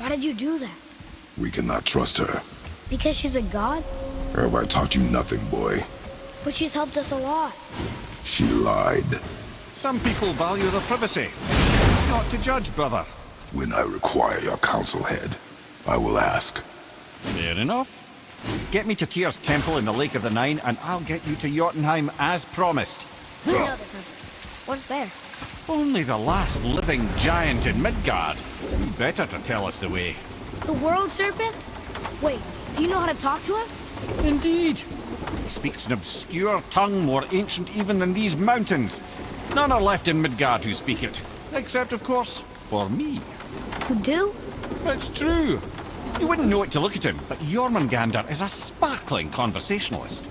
Why did you do that? We cannot trust her. Because she's a god? Have I taught you nothing, boy? But she's helped us a lot. She lied. Some people value their privacy. It's not to judge, brother. When I require your council head, I will ask. Fair enough. Get me to Tyr's temple in the Lake of the Nine, and I'll get you to Jötunheim as promised. Another temple. What's there? Only the last living giant in Midgard. You better to tell us the way. The world serpent? Wait, do you know how to talk to him? Indeed. He speaks an obscure tongue more ancient even than these mountains. None are left in Midgard who speak it. Except, of course, for me. You do? It's true. You wouldn't know it to look at him, but Jormungandr is a sparkling conversationalist.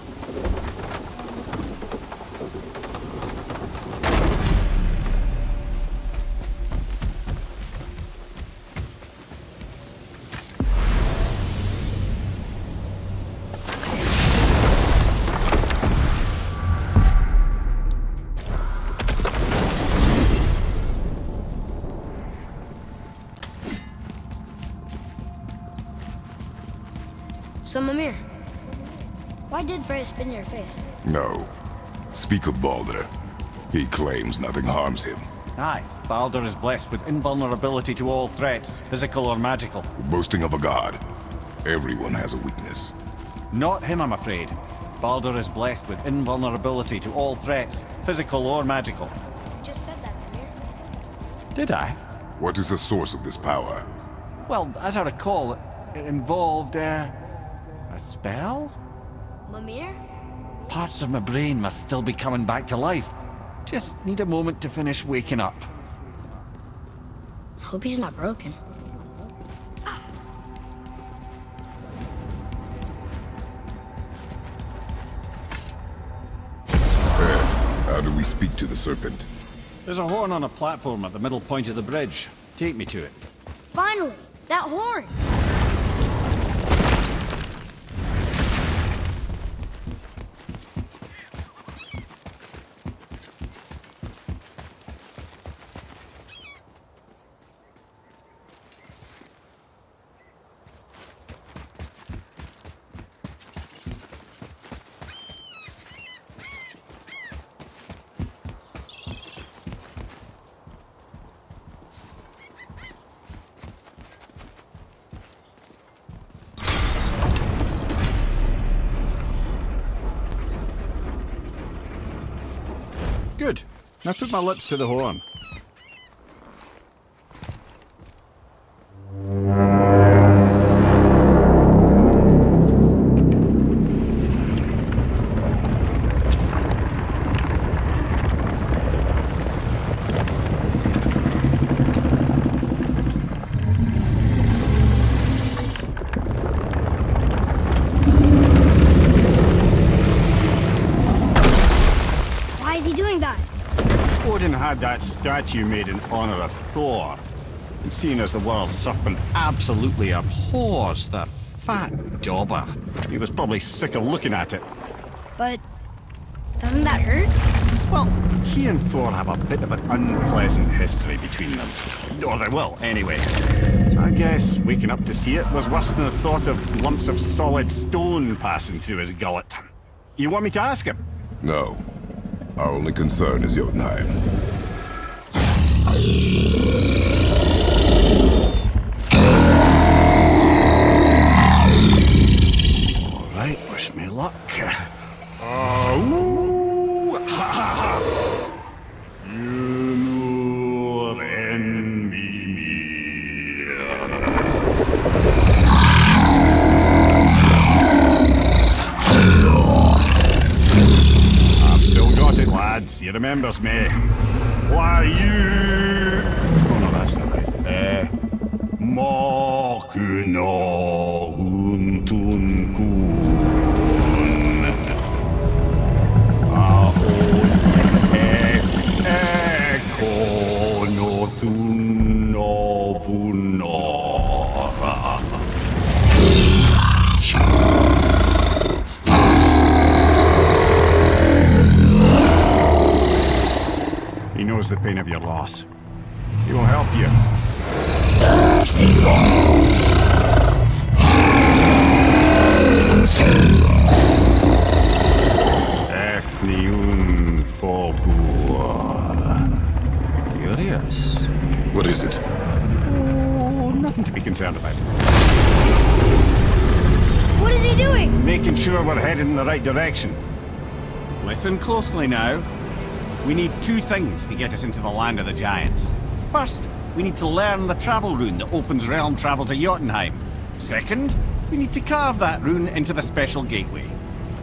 So, Mimir, why did Freya spit in your face? No. Speak of Baldur. He claims nothing harms him. Aye, Baldur is blessed with invulnerability to all threats, physical or magical. Boasting of a god. Everyone has a weakness. Not him, I'm afraid. Baldur is blessed with invulnerability to all threats, physical or magical. You just said that, Mimir. Did I? What is the source of this power? Well, as I recall, it involved, a spell? Mimir? Parts of my brain must still be coming back to life. Just need a moment to finish waking up. Hope he's not broken. How do we speak to the serpent? There's a horn on a platform at the middle point of the bridge. Take me to it. Finally! That horn! Good. Now put my lips to the horn. Why is he doing that? Odin had that statue made in honor of Thor. And seeing as the world serpent absolutely abhors the fat dauber, he was probably sick of looking at it. But doesn't that hurt? Well, he and Thor have a bit of an unpleasant history between them. Or they will, anyway. So I guess waking up to see it was worse than the thought of lumps of solid stone passing through his gullet. You want me to ask him? No. Our only concern is Jötunheim. All right, wish me luck. Oh, ha ha ha! Thamur and Mimir. I've still got it, lads. He remembers me. Why you? Oh no, that's not right. Makuna huntun kun. Aon ekonotun novunora. He knows the pain of your loss. He will help you. Efniun Forbur. Curious. What is it? Oh, nothing to be concerned about. What is he doing? Making sure we're headed in the right direction. Listen closely now. We need two things to get us into the land of the giants. First, we need to learn the travel rune that opens realm travel to Jötunheim. Second, we need to carve that rune into the special gateway.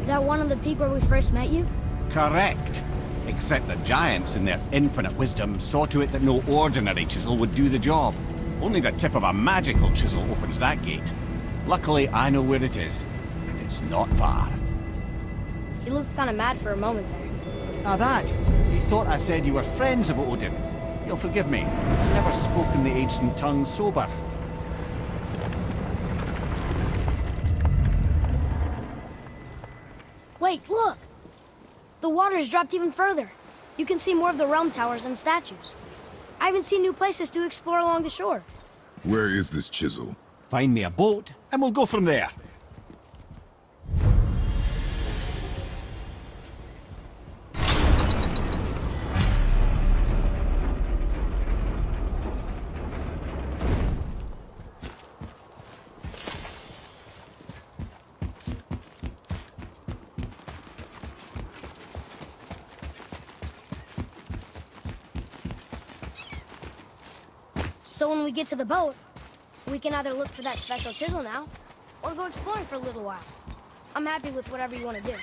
That one of the peak where we first met you? Correct. Except the giants, in their infinite wisdom, saw to it that no ordinary chisel would do the job. Only the tip of a magical chisel opens that gate. Luckily, I know where it is, and it's not far. He looked kind of mad for a moment there. Now that, you thought I said you were friends of Odin. You'll forgive me. I've never spoken the ancient tongue sober. Wait, look! The water's dropped even further. You can see more of the realm towers and statues. I even see new places to explore along the shore. Where is this chisel? Find me a boat, and we'll go from there. So when we get to the boat, we can either look for that special chisel now, or go exploring for a little while. I'm happy with whatever you want to do.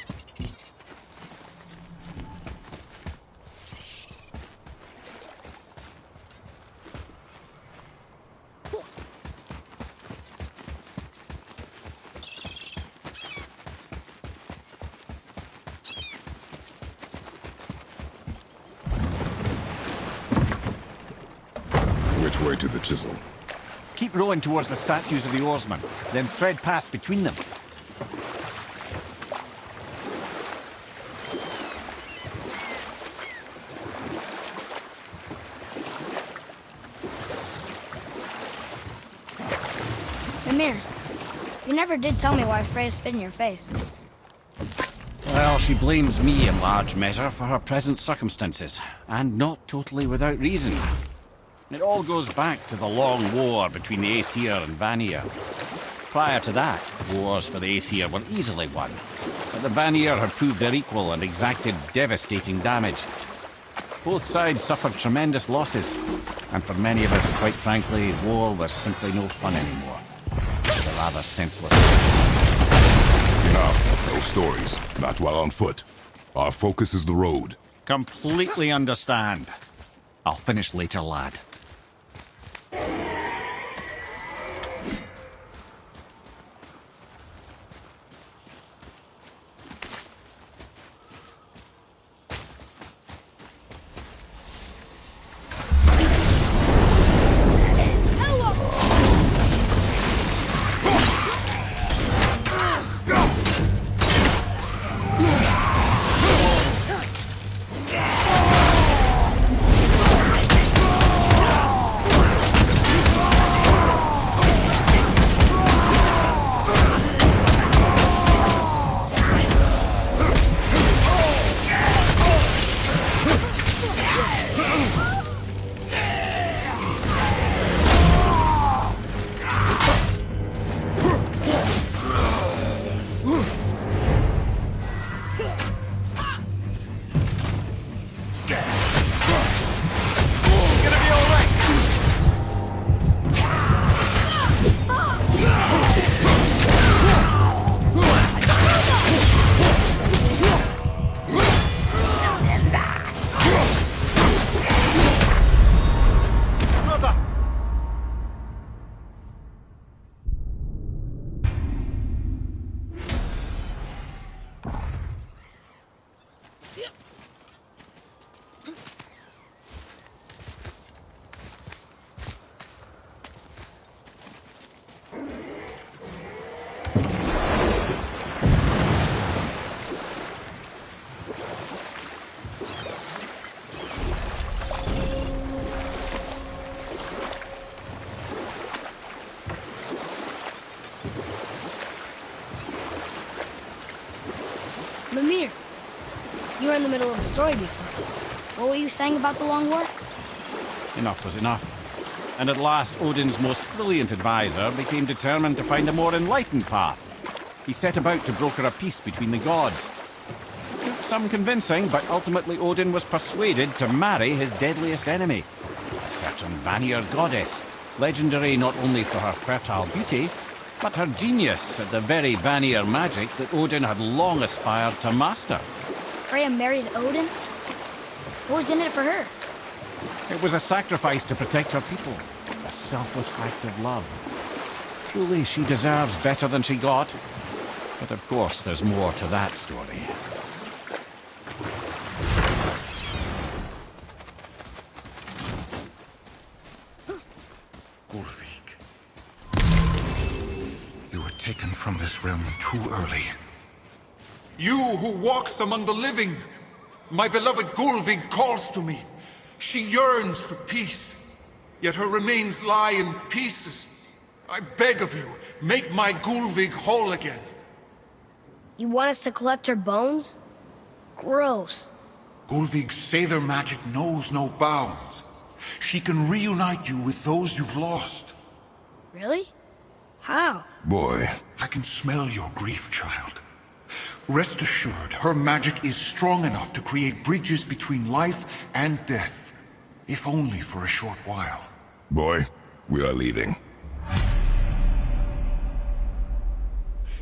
Which way to the chisel? Keep rowing towards the statues of the oarsmen, then thread past between them. Mimir, you never did tell me why Freya spit in your face. Well, she blames me in large measure for her present circumstances, and not totally without reason. It all goes back to the long war between the Aesir and Vanir. Prior to that, wars for the Aesir were easily won, but the Vanir had proved their equal and exacted devastating damage. Both sides suffered tremendous losses, and for many of us, quite frankly, war was simply no fun anymore. It was a rather senseless. Enough. No stories. Not while on foot. Our focus is the road. Completely understand. I'll finish later, lad. Mimir, you were in the middle of a story before. What were you saying about the long war? Enough was enough. And at last, Odin's most brilliant advisor became determined to find a more enlightened path. He set about to broker a peace between the gods. It took some convincing, but ultimately Odin was persuaded to marry his deadliest enemy, a certain Vanir goddess, legendary not only for her fertile beauty, but her genius at the very Vanir magic that Odin had long aspired to master. Freya married Odin? What was in it for her? It was a sacrifice to protect her people, a selfless act of love. Truly, she deserves better than she got. But of course, there's more to that story. Gulvik. You were taken from this realm too early. You who walks among the living! My beloved Gulvig calls to me. She yearns for peace, yet her remains lie in pieces. I beg of you, make my Gulvig whole again. You want us to collect her bones? Gross. Gulvig's Sather magic knows no bounds. She can reunite you with those you've lost. Really? How? Boy, I can smell your grief, child. Rest assured, her magic is strong enough to create bridges between life and death, if only for a short while. boy, we are leaving.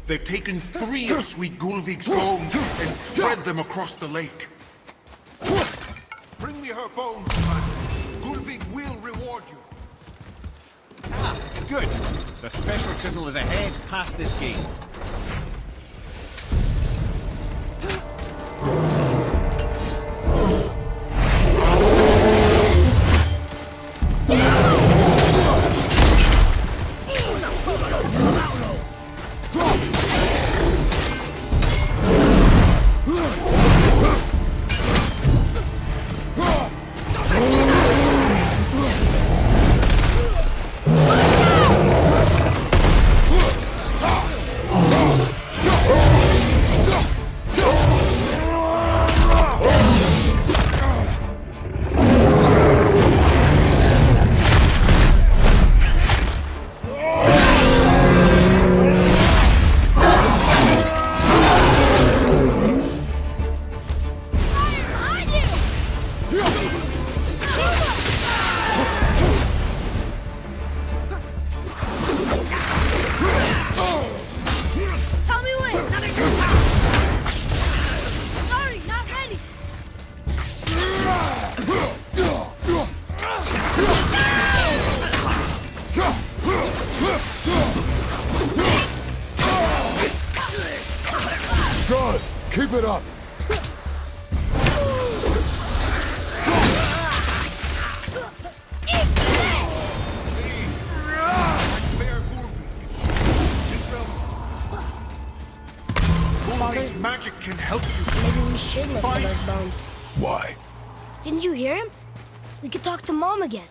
They've taken 3 of Sweet Gulvig's bones and spread them across the lake. Bring me her bones, son. Gulvig will reward you. Good. The special chisel is ahead past this gate. Good! Keep it up! Gulvig's magic can help you. Maybe we should look for those bones. Why? Didn't you hear him? We could talk to Mom again.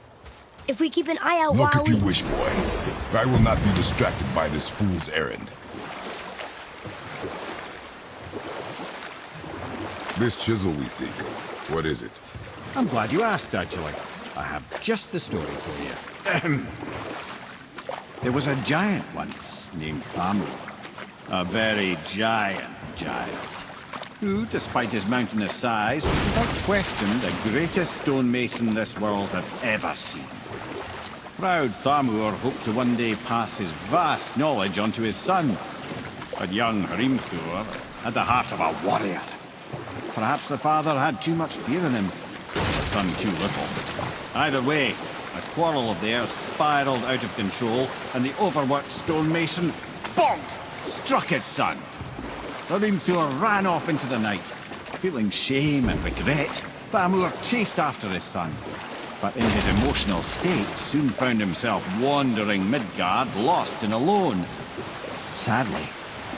If we keep an eye out Look while if you wish, boy. I will not be distracted by this fool's errand. This chisel we seek, what is it? I'm glad you asked, actually. I have just the story for you. There was a giant once named Thamur. A very giant, who, despite his mountainous size, was without question the greatest stonemason this world had ever seen. Proud Thamur hoped to one day pass his vast knowledge onto his son. But young Hrimthur had the heart of a warrior. Perhaps the father had too much fear in him, the son too little. Either way, a quarrel of theirs spiraled out of control, and the overworked stonemason, bonk, struck his son. Hrimthur ran off into the night. Feeling shame and regret, Thamur chased after his son. But in his emotional state, soon found himself wandering Midgard, lost and alone. Sadly,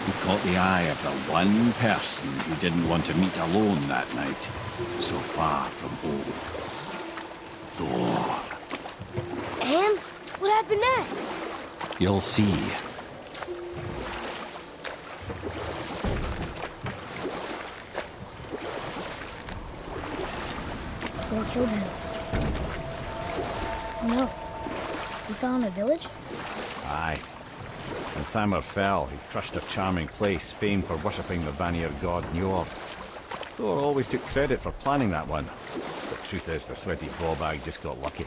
he caught the eye of the one person who didn't want to meet alone that night, so far from home. Thor. And what happened next? You'll see. Thor killed him. Oh no. We fell in a village? Aye. When Thamur fell, he crushed a charming place famed for worshipping the Vanir god Njord. Thor always took credit for planning that one. But truth is, the sweaty ballbag just got lucky.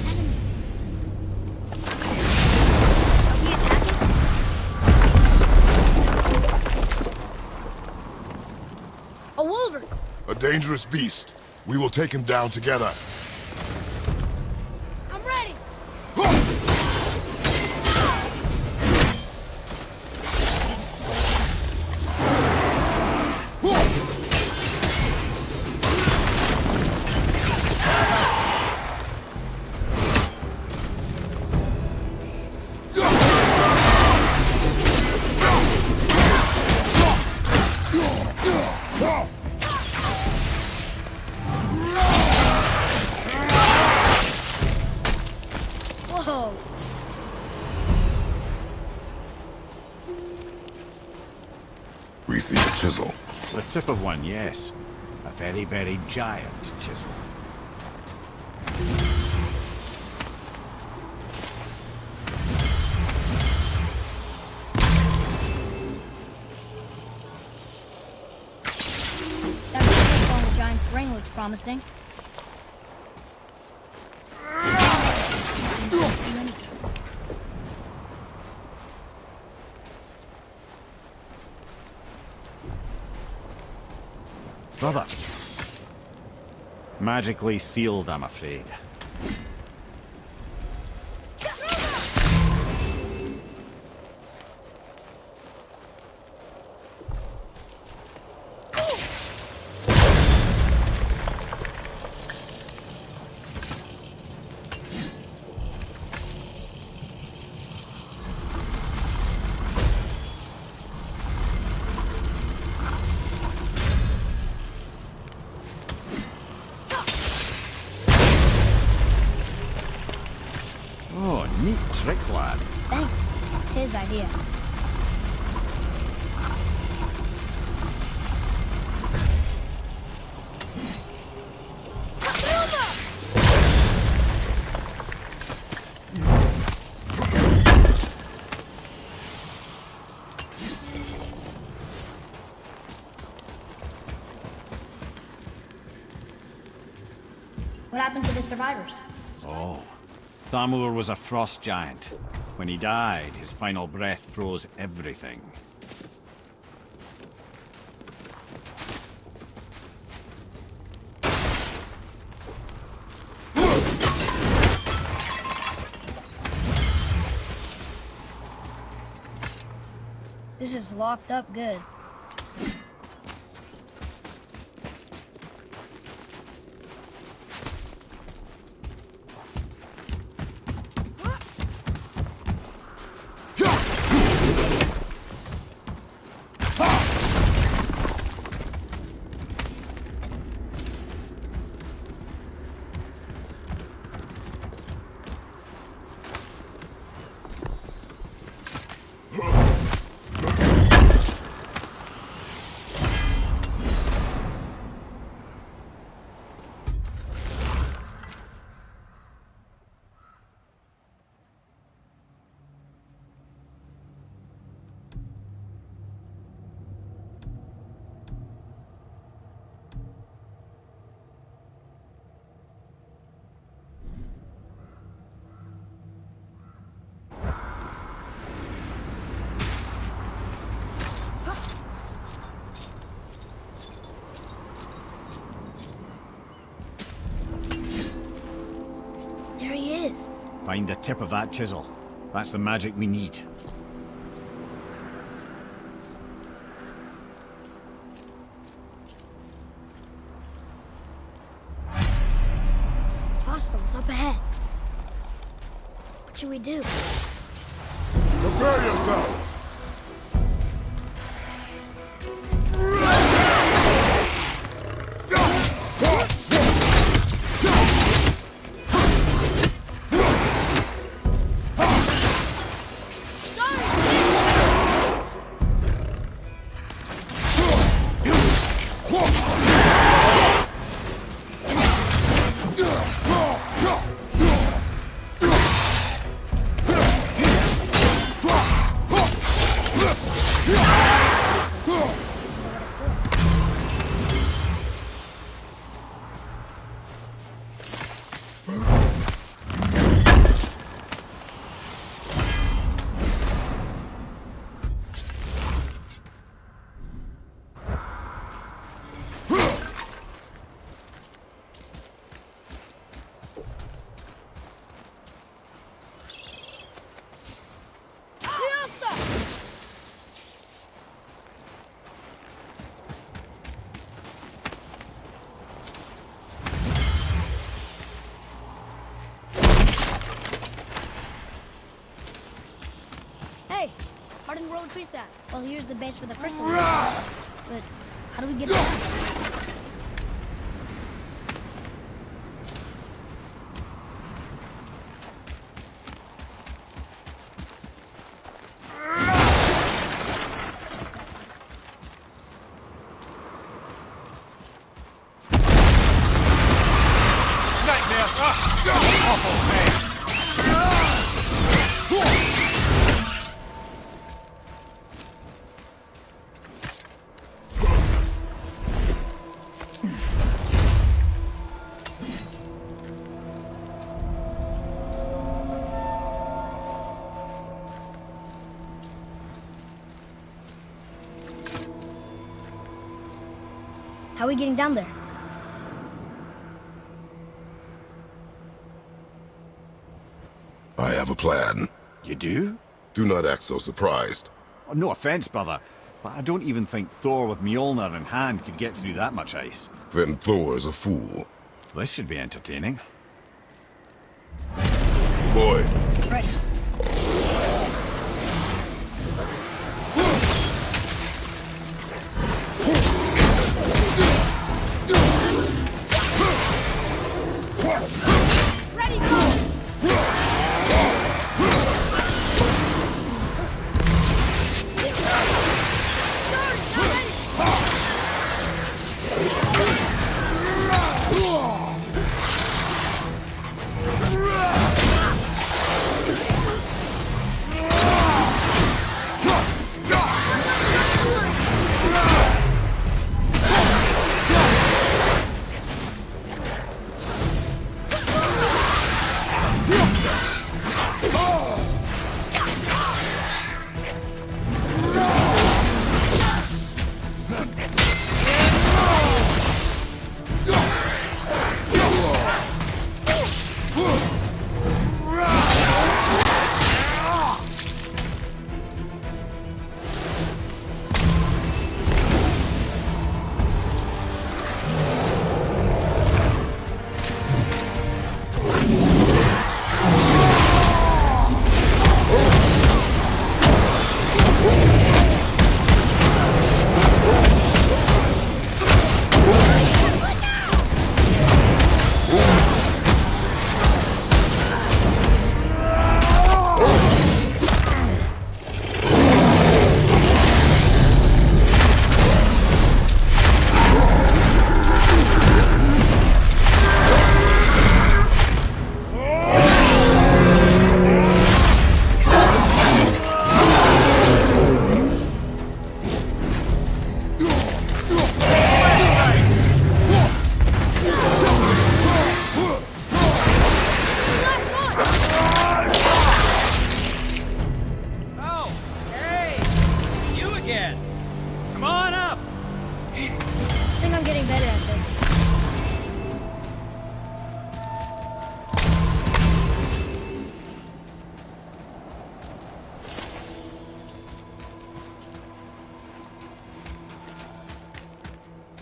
Enemies. Are we attacking? A wolverine! A dangerous beast. We will take him down together. I'm ready! Whoa! We see a chisel. The tip of one, yes. A very, very giant chisel. That chisel on the giant's ring looks promising. Didn't do anything. Brother. Magically sealed, I'm afraid. Oh, neat trick, lad. Thanks. His idea. What happened to the survivors? Oh. Thamur was a frost giant. When he died, his final breath froze everything. This is locked up good. There he is. Find the tip of that chisel. That's the magic we need. Hostiles up ahead. What should we do? Prepare yourself! hardened road tree sap. Well, here's the base for the crystal. But how do we get it down? How are we getting down there? I have a plan. You do? Do not act so surprised. Oh, no offense, brother, but I don't even think Thor with Mjolnir in hand could get through that much ice. Then Thor's a fool. This should be entertaining. Boy, Right. Ready, go!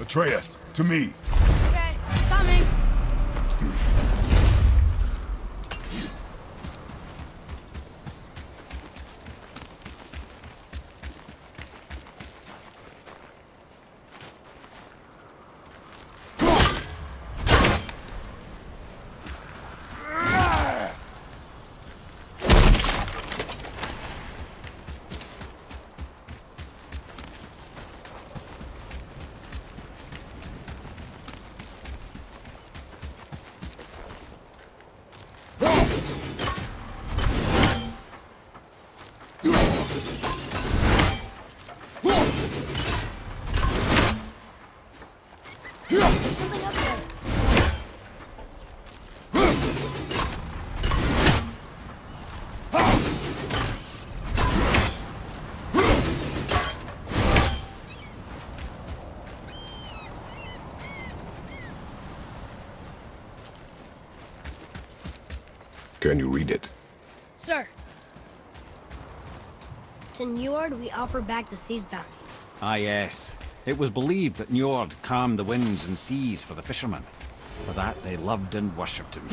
Atreus, to me. Okay, coming. There's something up there. Can you read it? Sir. To Njord, we offer back the sea's bounty. Ah, yes. It was believed that Njord calmed the winds and seas for the fishermen. For that they loved and worshipped him.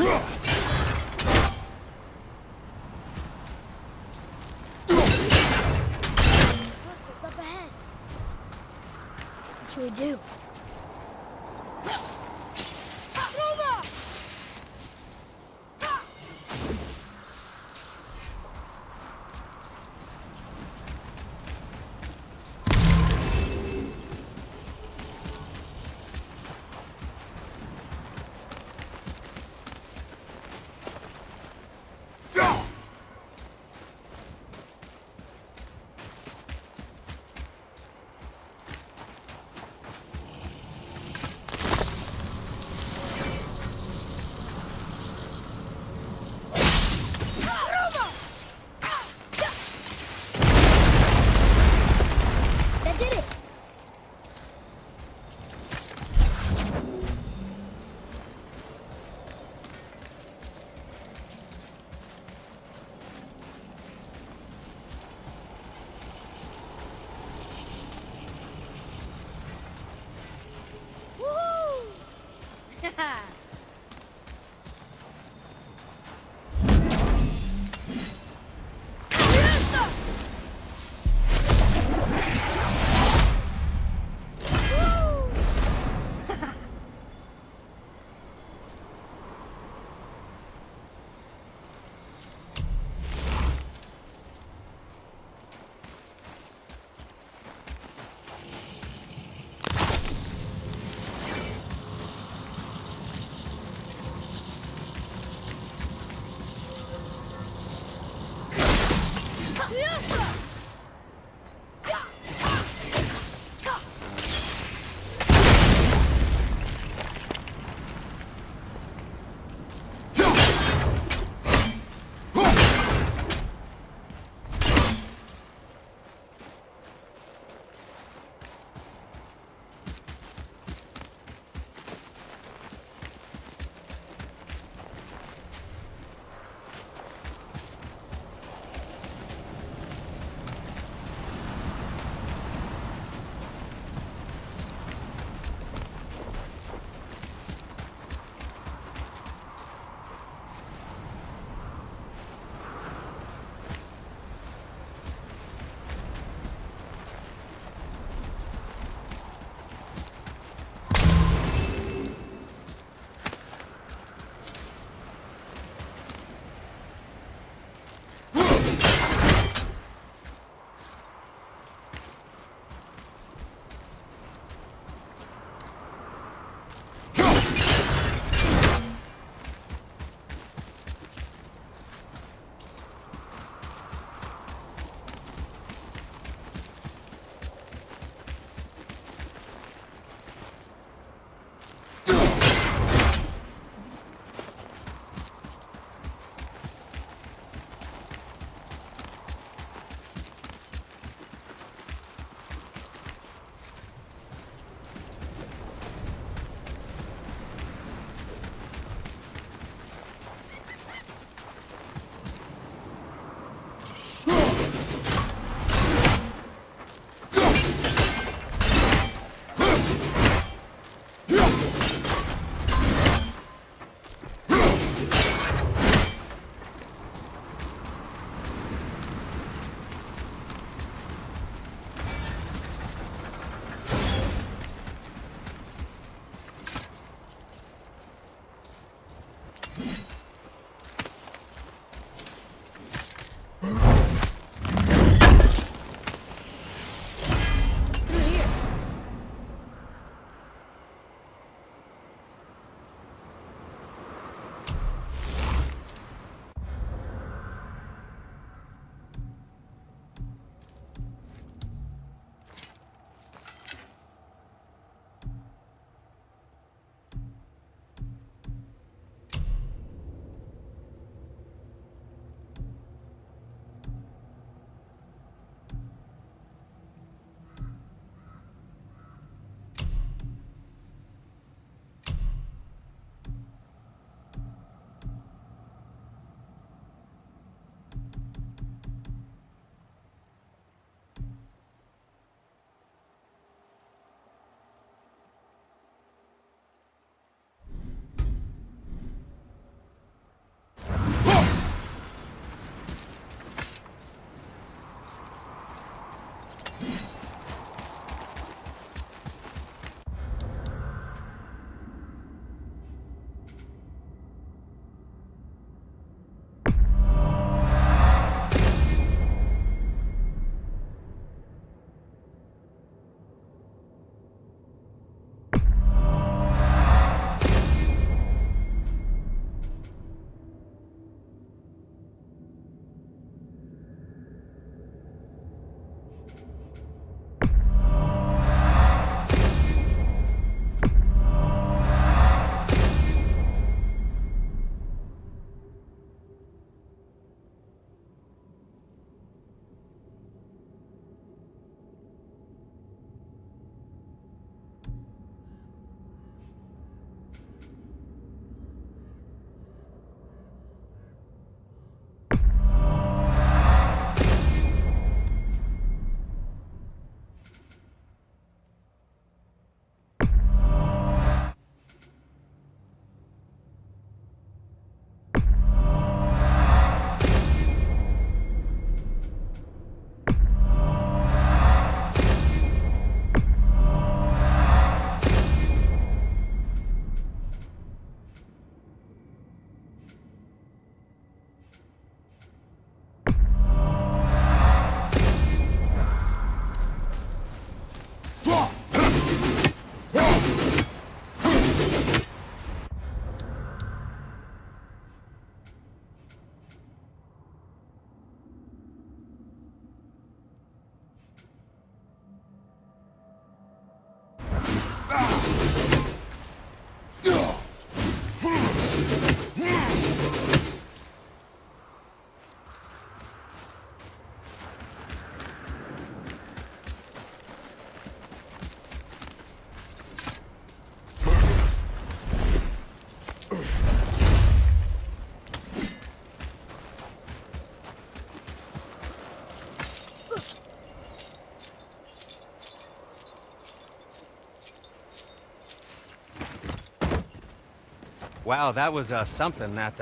Wow, that was something, that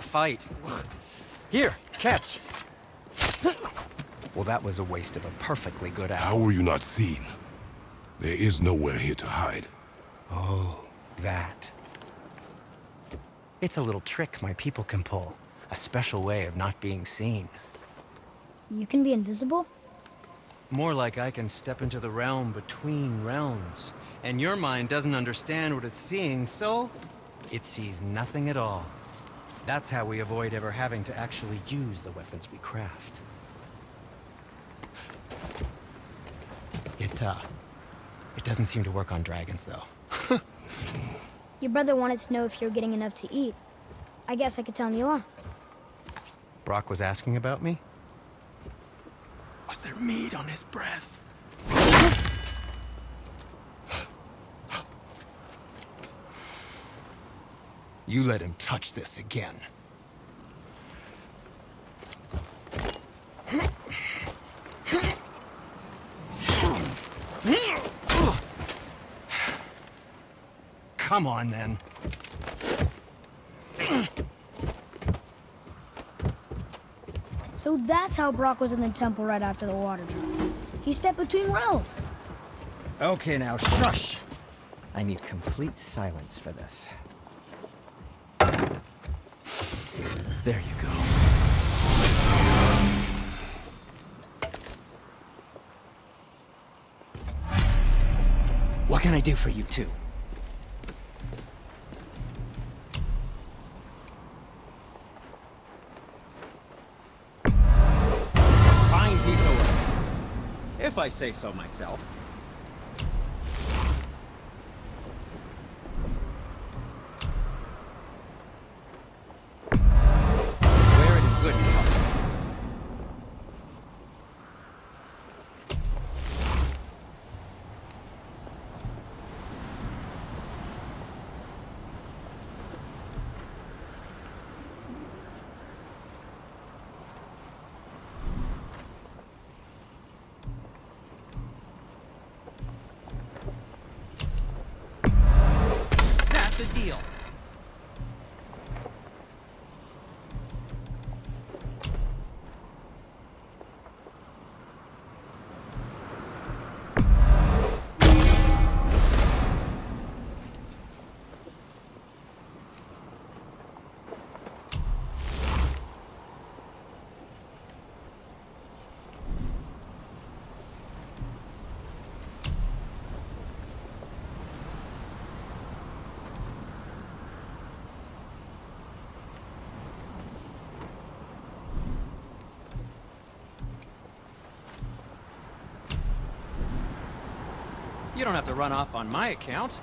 fight. Here, catch. Well, that was a waste of a perfectly good How hour. were you not seen? There is nowhere here to hide. Oh, that. It's a little trick my people can pull. A special way of not being seen. You can be invisible? More like I can step into the realm between realms. And your mind doesn't understand what it's seeing, so it sees nothing at all. That's how we avoid ever having to actually use the weapons we craft. It doesn't seem to work on dragons, though. Your brother wanted to know if you're getting enough to eat. I guess I could tell him you are. Brock was asking about me? Was there meat on his breath? You let him touch this again. Come on, then. So that's how Brock was in the temple right after the water drop. He stepped between realms. Okay, now shush! I need complete silence for this. There you go. What can I do for you two? Fine piece of work, if I say so myself. Wear it in good color. That's a deal. You don't have to run off on my account.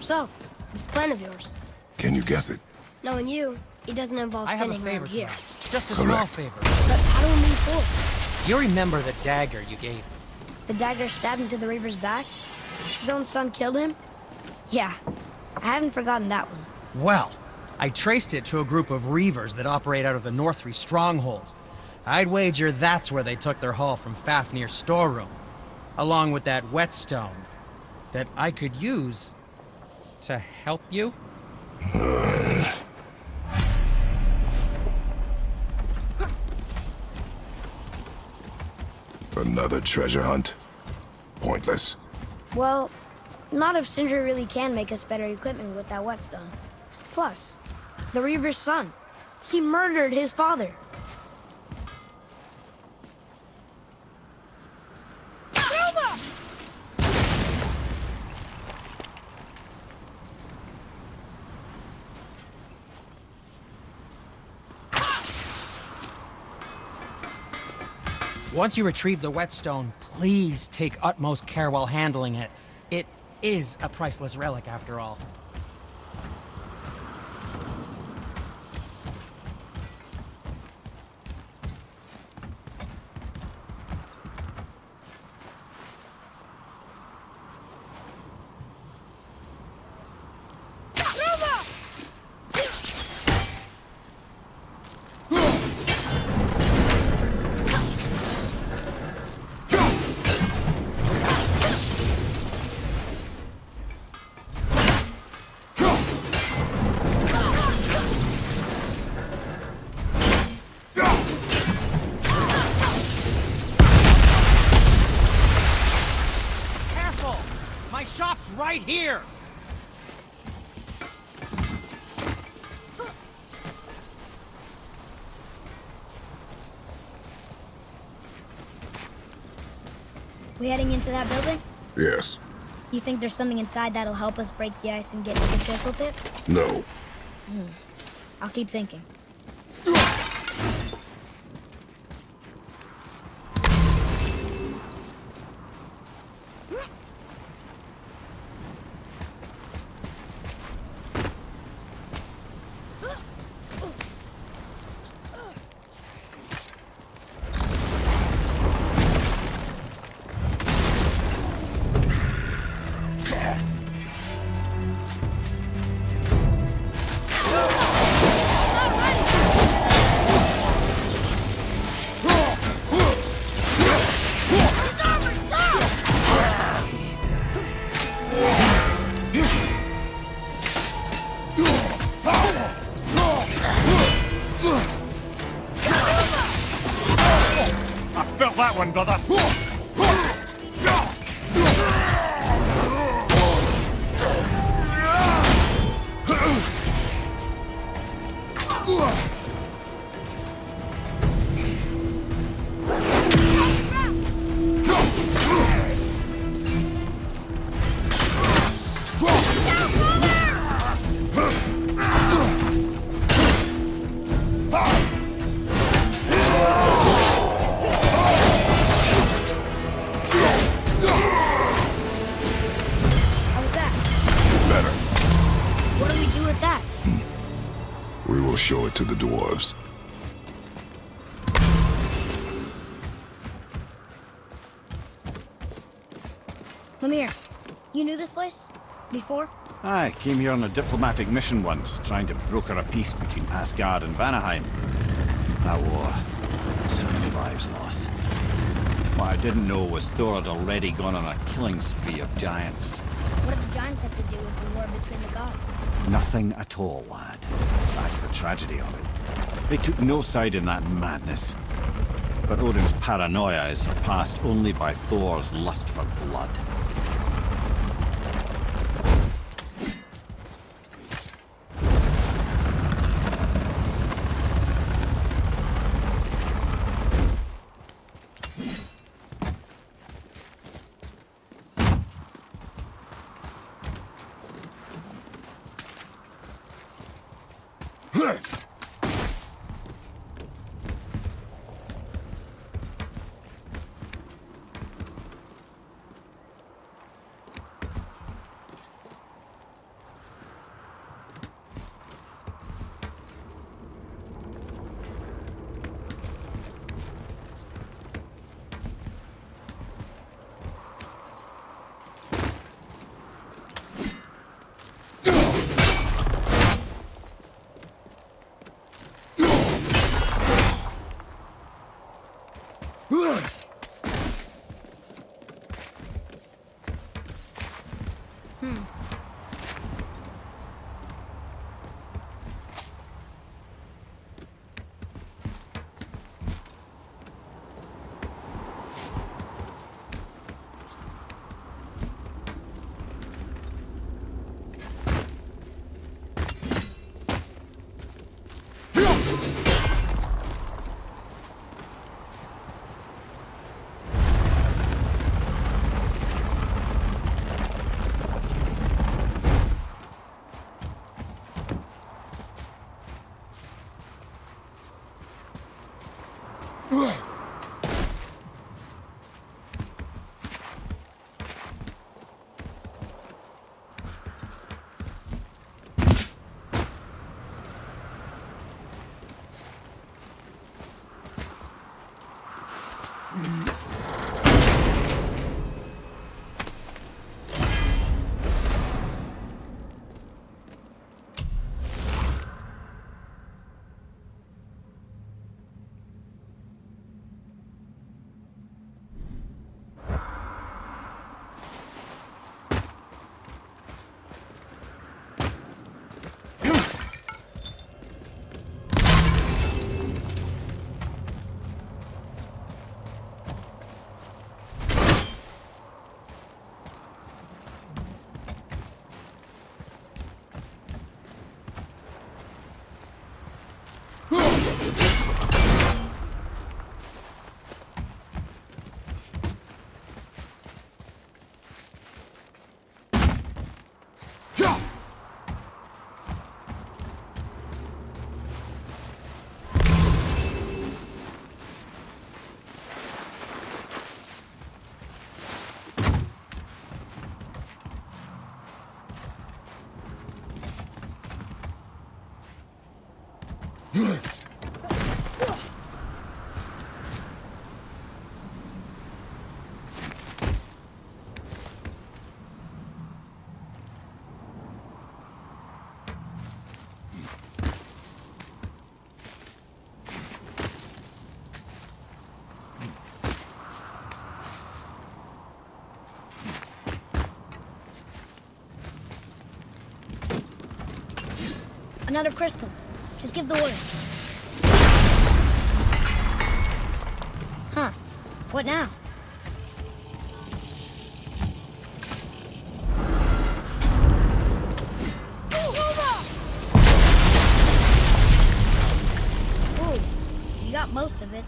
So, this plan of yours. Can you guess it? Knowing you, it doesn't involve I have a standing favor around here. tonight. Just a small Correct. favor. But how do we move forward? You remember the dagger you gave me? The dagger stabbed into the Reaver's back? His own son killed him? Yeah, I haven't forgotten that one. Well, I traced it to a group of Reavers that operate out of the Northree stronghold. I'd wager that's where they took their haul from Fafnir's storeroom, along with that whetstone that I could use to help you. Another treasure hunt? Pointless. Well, not if Sindri really can make us better equipment with that whetstone. Plus, the Reaver's son. He murdered his father. Once you retrieve the whetstone, please take utmost care while handling it. It is a priceless relic, after all. My shop's right here! We heading into that building? Yes. You think there's something inside that'll help us break the ice and get to the chisel tip? No. I'll keep thinking. That one, brother. Show it to the dwarves. Mimir, you knew this place? Before? I came here on a diplomatic mission once, trying to broker a peace between Asgard and Vanaheim. That war. So many lives lost. What I didn't know was Thor had already gone on a killing spree of giants. What did the giants have to do with the war between the gods? Nothing at all, lad. That's the tragedy of it. They took no side in that madness. But Odin's paranoia is surpassed only by Thor's lust for blood. Another crystal. Just give the order. Huh. What now? Ooh, you got most of it.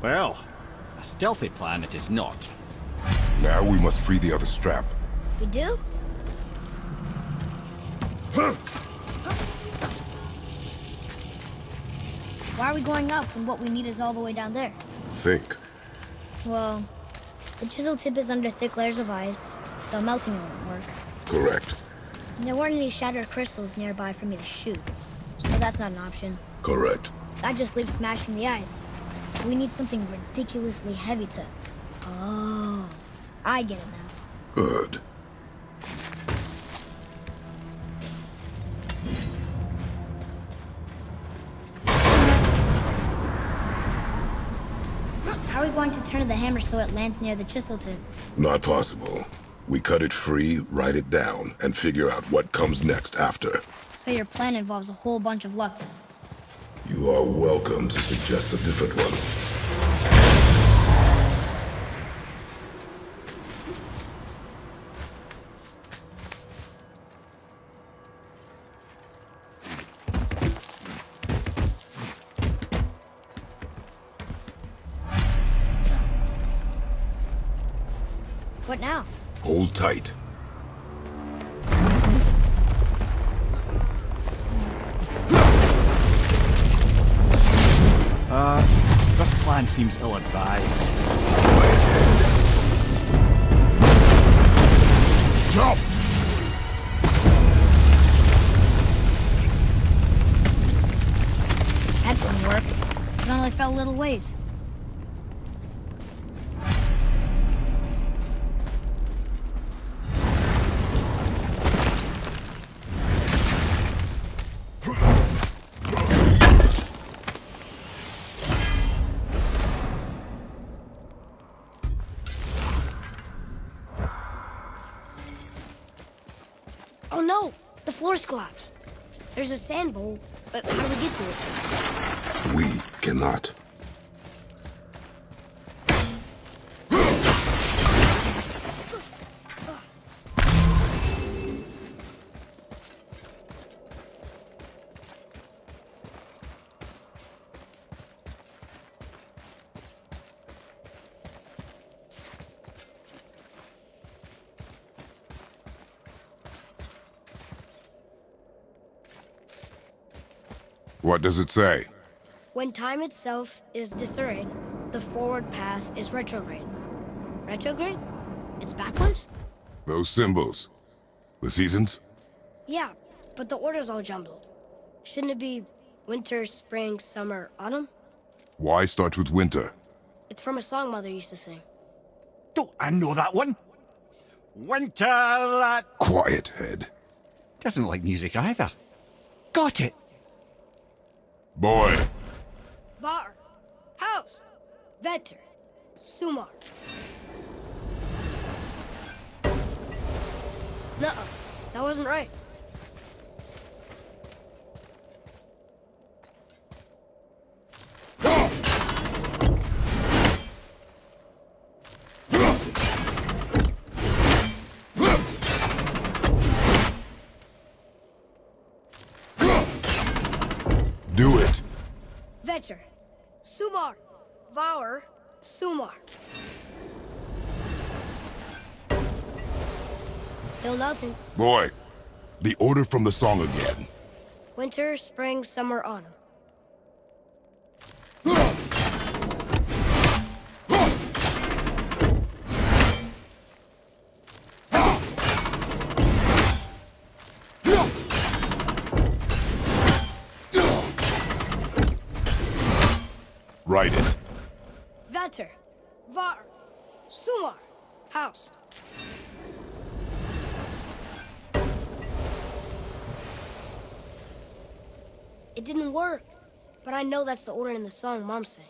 Well, a stealthy plan it is not. Now we must free the other strap. We do? Why are we going up when what we need is all the way down there? Think. Well, the chisel tip is under thick layers of ice, so melting it won't work. Correct. And there weren't any shattered crystals nearby for me to shoot, so that's not an option. Correct. That just leaves smashing the ice. We need something ridiculously heavy to... Oh, I get it now. Good. How are we going to turn the hammer so it lands near the chisel tip? Not possible. We cut it free, write it down, and figure out what comes next after. So your plan involves a whole bunch of luck then? You are welcome to suggest a different one. What now? Hold tight. This plan seems ill-advised. Jump! That didn't work. It only fell a little ways. Oh no! The floor's collapsed. There's a sand bowl, but how do we get to it? We cannot. What does it say? When time itself is disarrayed, the forward path is retrograde. Retrograde? It's backwards? Those symbols. The seasons? Yeah, but the order's all jumbled. Shouldn't it be winter, spring, summer, autumn? Why start with winter? It's from a song Mother used to sing. Don't I know that one? Winter that... Quiet, head. Doesn't like music either. Got it! Boy. Var, Haust, Vetter, Sumar. Nuh-uh, that wasn't right. Do it. Vecher. Sumar. Vauer. Sumar. Still nothing. Boy, the order from the song again. Winter, spring, summer, autumn. Write it. Vetter. Var. Sumar. House. It didn't work, but I know that's the order in the song Mom sang.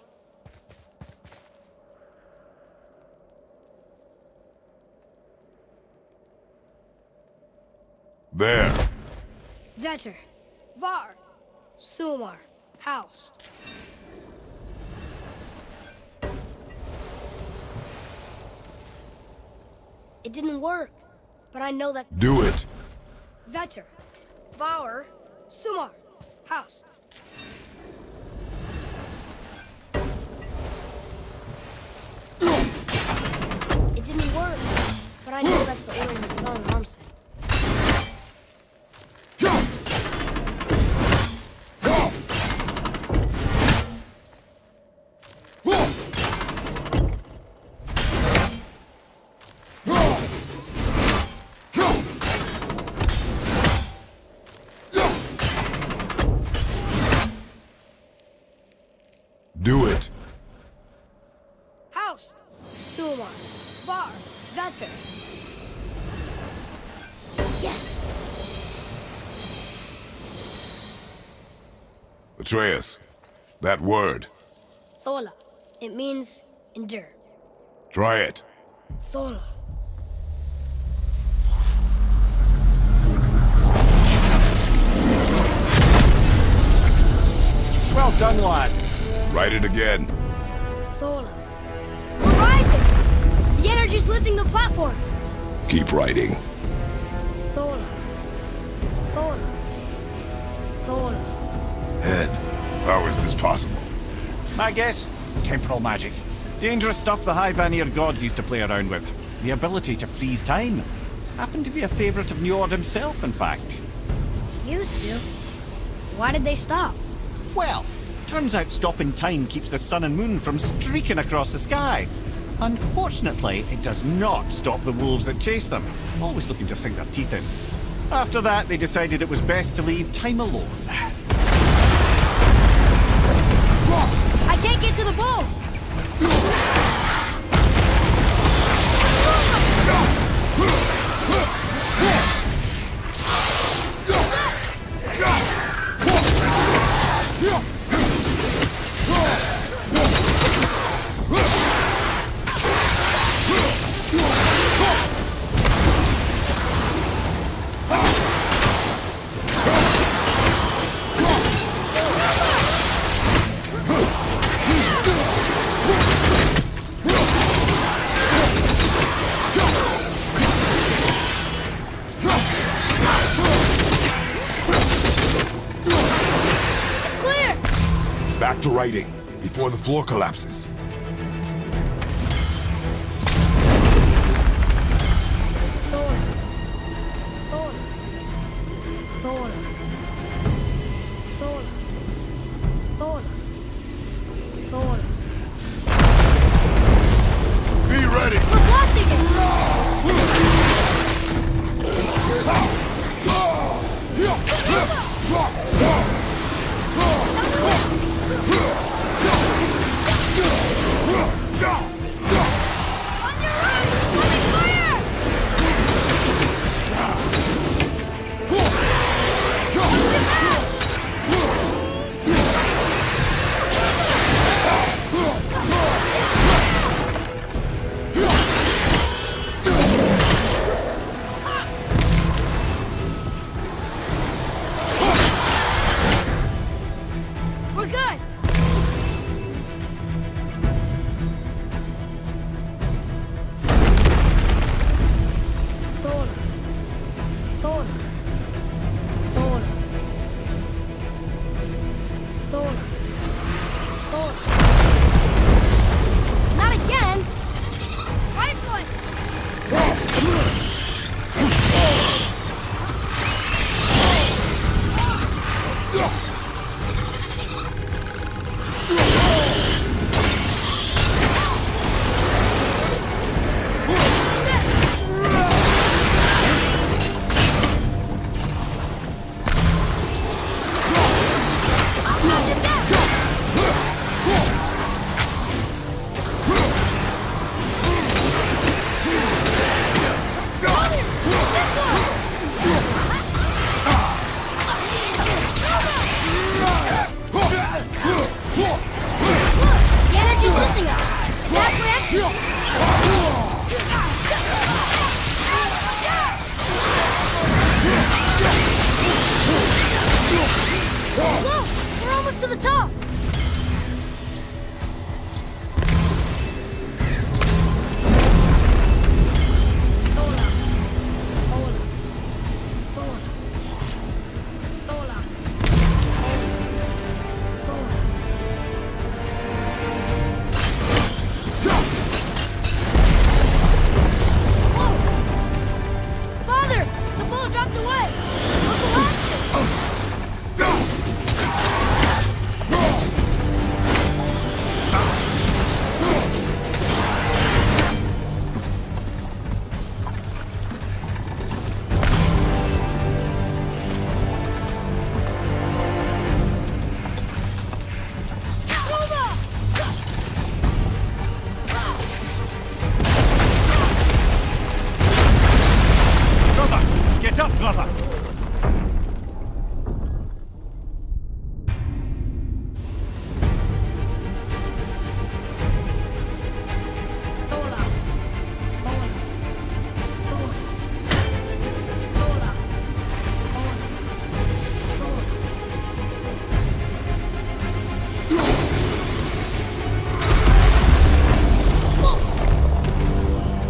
There. Vetter. Var. Sumar. House. It didn't work, but I know that... Do it. Vetter. Vauer. Sumar. House. It didn't work, but I know that's the order in the song Mom sang. Do it. House. Sumar. Var. Vetter. Yes! Atreus, that word. Thola. It means endure. Try it. Thola. Well done, lad. Write it again. Thola. We're rising! The energy's lifting the platform! Keep writing. Thola. Thola. Thola. Head, how is this possible? My guess? Temporal magic. Dangerous stuff the High Vanir gods used to play around with. The ability to freeze time. Happened to be a favourite of Njord himself, in fact. Used to. Why did they stop? Well, turns out stopping time keeps the sun and moon from streaking across the sky. Unfortunately, it does not stop the wolves that chase them, always looking to sink their teeth in. After that, they decided it was best to leave time alone. I can't get to the bow! Back to writing, before the floor collapses. Thor. Thor. Thor. Thor. Thor. Thor. Be ready! We're blocking it!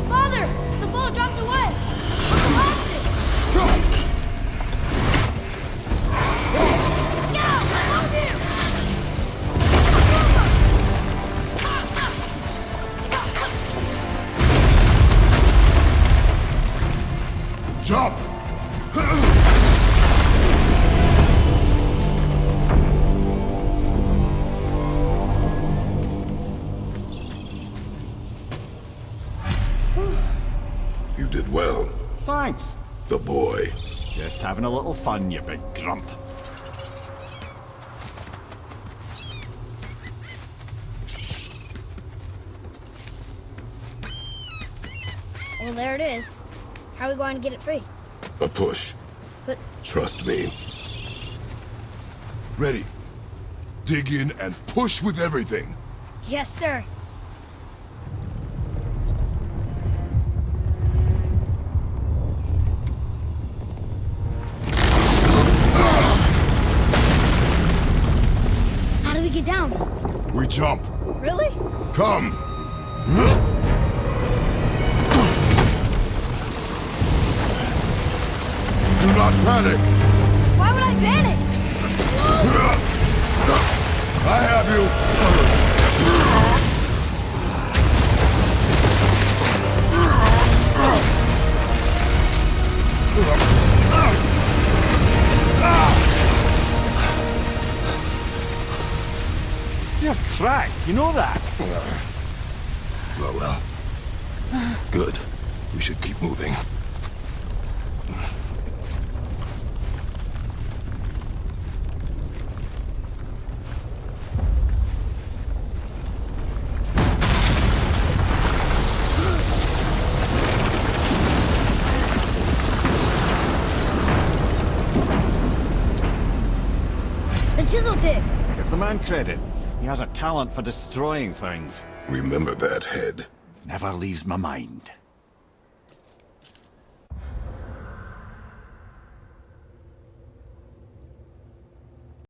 Father! The boat dropped away! Look at it! Get out! Over here! Jump! You did well. Thanks. The boy. Just having a little fun, you big grump. Well, there it is. How are we going to get it free? A push. But Trust me. Ready. Dig in and push with everything. yes, sir. How do we get down? We jump. Really? Come. Do not panic. Why would I panic? I have you. You're cracked, you know that? Well. Good. We should keep moving. The chisel tip. Give the man credit. He has a talent for destroying things. Remember that, Head. Never leaves my mind.